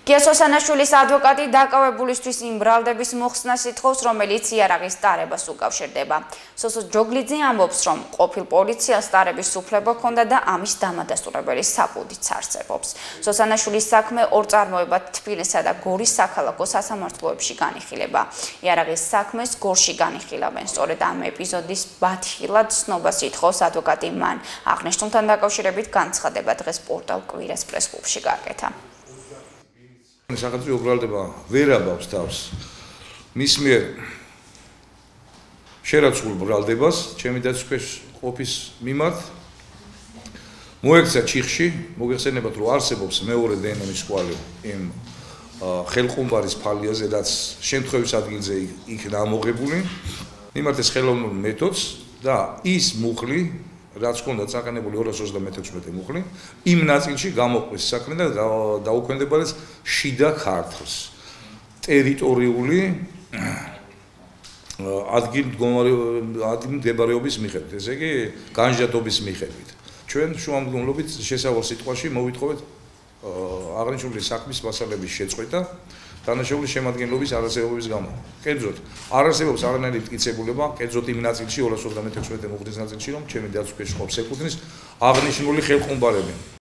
გიასოსანაშვილის ადვოკატი დაკავებულისთვის იმ ბრალდების მოხსნას ითხოვს, რომელიც იარაღის ტარებას უკავშირდება. სოსო ჯოგლიძე ამბობს, რომ ყოფილ პოლიციას ტარების უფლება ჰქონდა და ამის დამადასტურებელი საფუძვით არსებობს. სოსანაშვილის საქმე ორ წარმოებად თბილისსა და გორის საქალაქო სასამართლოებში განიხილება. იარაღის საქმეს გორში განიხილავენ. სწორედ ამ ეპიზოდის ბათილად ცნობას ითხოვს ადვოკატი მან. აღნიშნულთან დაკავშირებით განცხადება დღეს პორტალ კვირას პრეს-კლუბში გააკეთა. Საკუთრივ ბრალდება ვერ აბავს თავს მის მიერ შერაცხულ ბრალდებას ჩემი დაცვის ყოფის მიმართ მოექცა ჩიხში მოგეხსენებათ რომ არსებობს მეორე დნმ-ის კვალი იმ ხელყუმბარის ფალიაზე რაც შემთხვევის ადგილზე იქნა ამოღებული მიმართეს ხელოვნურ მეთოდს და ის მუხლი რაც ჰქონდა წაყენებული 236 მუხლი იმ ნაწილში გამოყვის საქმე და დაუქვემდებარეს შიდა ქართლს ტერიტორიული ადგილმდებარეობის მიხედვით ესე იგი განჯდობის მიხედვით ჩვენ შუამდგომლობით შესავალ სიტყვაში მოვიტყოვეთ აღნიშნული საქმის მასალების შეწყვეტა დანაშაულის შემადგენლობის არარსებობის გამო. კერძოდ, არ არსებობს არანაირი მტკიცებულება, კერძოდ იმ ნაწილში 236 მუხლის ნაწილში, რომ ჩემი დაცვის ყოფს ეკუთვნის აღნიშნული ხელყუმბარები.